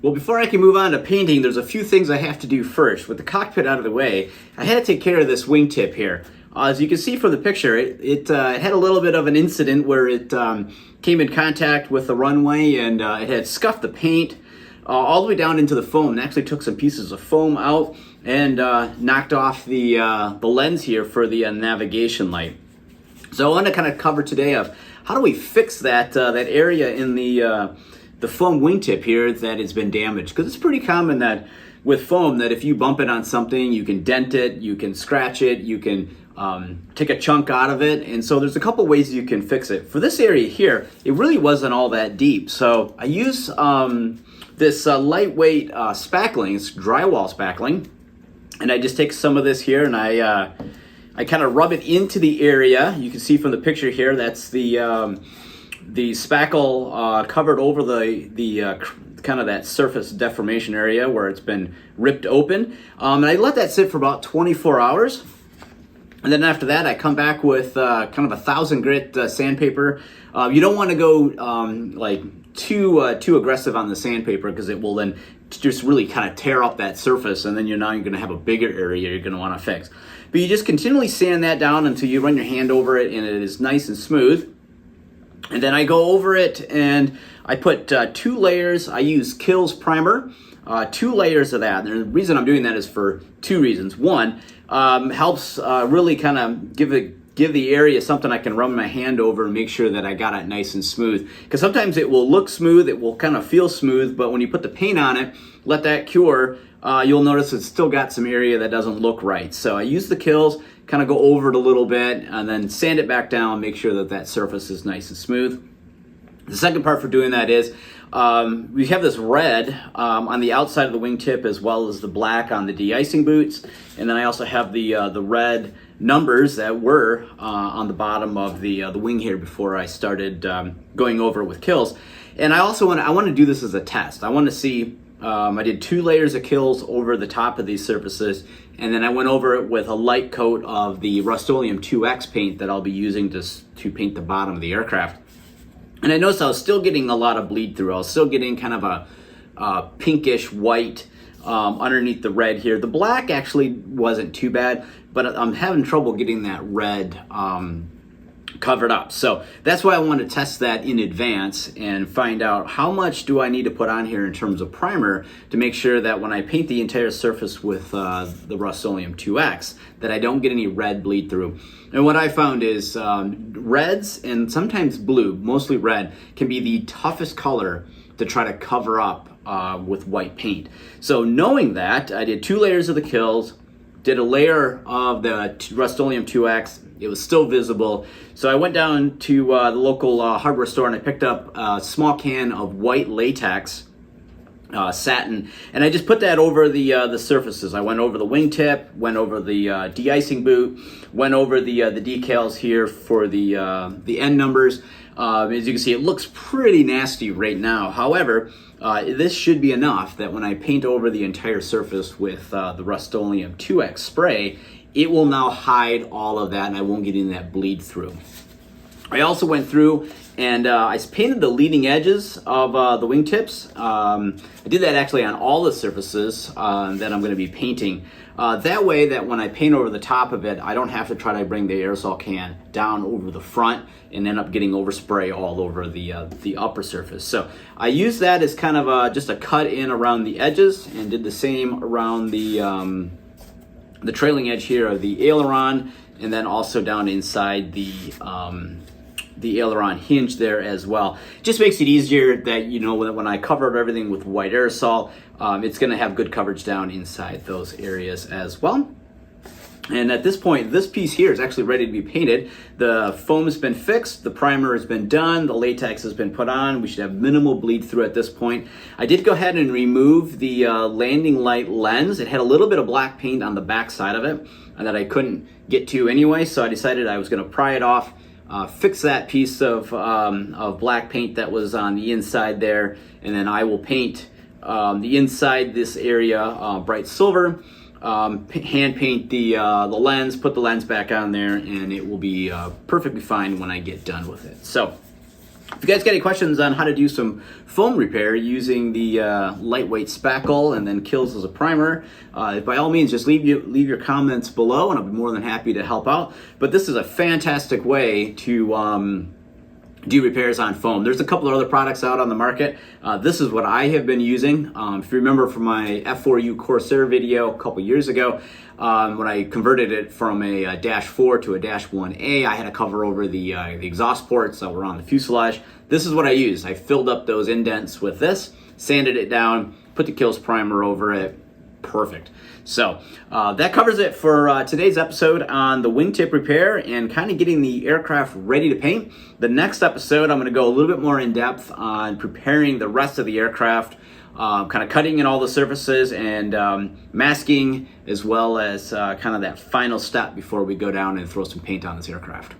Well, before I can move on to painting, there's a few things I have to do first. With the cockpit out of the way, I had to take care of this wingtip here. As you can see from the picture, it had a little bit of an incident where it came in contact with the runway and it had scuffed the paint all the way down into the foam, and actually took some pieces of foam out and knocked off the lens here for the navigation light. So I want to kind of cover today of how do we fix that area in the foam wingtip here that has been damaged, because it's pretty common that with foam that if you bump it on something, you can dent it, you can scratch it, you can take a chunk out of it, and so there's a couple ways you can fix it. For this area here, it really wasn't all that deep, so I use this lightweight spackling, it's drywall spackling, and I just take some of this here and I kind of rub it into the area. You can see from the picture here, that's the spackle covered over the kind of that surface deformation area where it's been ripped open. And I let that sit for about 24 hours. And then after that, I come back with kind of 1,000 grit sandpaper. You don't want to go like too aggressive on the sandpaper, because it will then just really kind of tear up that surface, and then you're going to have a bigger area you're going to want to fix. But you just continually sand that down until you run your hand over it and it is nice and smooth. And then I go over it and I put 2 layers. I use Kills primer, 2 layers of that. And the reason I'm doing that is for 2 reasons. One, helps really kind of give the area something I can run my hand over and make sure that I got it nice and smooth. Because sometimes it will look smooth, it will kind of feel smooth, but when you put the paint on it, let that cure, you'll notice it's still got some area that doesn't look right. So I use the Kills, kind of go over it a little bit, and then sand it back down, make sure that surface is nice and smooth. The second part for doing that is we have this red on the outside of the wingtip, as well as the black on the de-icing boots, and then I also have the red numbers that were on the bottom of the wing here before I started going over it with Kills. And I also want to do this as a test. I want to see. I did 2 layers of Kills over the top of these surfaces, and then I went over it with a light coat of the Rust-Oleum 2X paint that I'll be using to paint the bottom of the aircraft. And I noticed I was still getting a lot of bleed through. I was still getting kind of a pinkish white underneath the red here. The black actually wasn't too bad, but I'm having trouble getting that red covered up. So that's why I want to test that in advance and find out how much do I need to put on here in terms of primer to make sure that when I paint the entire surface with the Rust-Oleum 2X that I don't get any red bleed through. And what I found is reds and sometimes blue, mostly red, can be the toughest color to try to cover up with white paint. So knowing that, I did 2 layers of the Kills, did a layer of the Rust-Oleum 2X. It was still visible. So I went down to the local hardware store and I picked up a small can of white latex satin, and I just put that over the surfaces. I went over the wingtip, went over the de-icing boot, went over the decals here for the end numbers. As you can see, it looks pretty nasty right now. However, this should be enough that when I paint over the entire surface with the Rust-Oleum 2X spray, it will now hide all of that and I won't get any of that bleed through. I also went through and I painted the leading edges of the wingtips. I did that actually on all the surfaces that I'm going to be painting. That way that when I paint over the top of it, I don't have to try to bring the aerosol can down over the front and end up getting overspray all over the upper surface. So I used that as kind of just a cut in around the edges, and did the same around the trailing edge here of the aileron, and then also down inside the aileron hinge there as well. It just makes it easier that, you know, when I cover everything with white aerosol, it's going to have good coverage down inside those areas as well. And at this point, this piece here is actually ready to be painted. The foam has been fixed, the primer has been done, the latex has been put on. We should have minimal bleed through at this point. I did go ahead and remove the landing light lens. It had a little bit of black paint on the back side of it that I couldn't get to anyway, so I decided I was going to pry it off, fix that piece of black paint that was on the inside there, and then I will paint the inside this area bright silver. Hand paint the lens, put the lens back on there, and it will be perfectly fine when I get done with it. So If you guys got any questions on how to do some foam repair using the lightweight spackle and then kills as a primer, by all means just leave your comments below and I'll be more than happy to help out. But this is a fantastic way to do repairs on foam. There's a couple of other products out on the market. This is what I have been using. If you remember from my F4U Corsair video a couple years ago, when I converted it from a Dash 4 to a Dash 1A, I had to cover over the exhaust ports that were on the fuselage. This is what I used. I filled up those indents with this, sanded it down, put the Kills primer over it. Perfect. So that covers it for today's episode on the wingtip repair and kind of getting the aircraft ready to paint. The next episode, I'm going to go a little bit more in depth on preparing the rest of the aircraft, kind of cutting in all the surfaces and masking, as well as kind of that final step before we go down and throw some paint on this aircraft.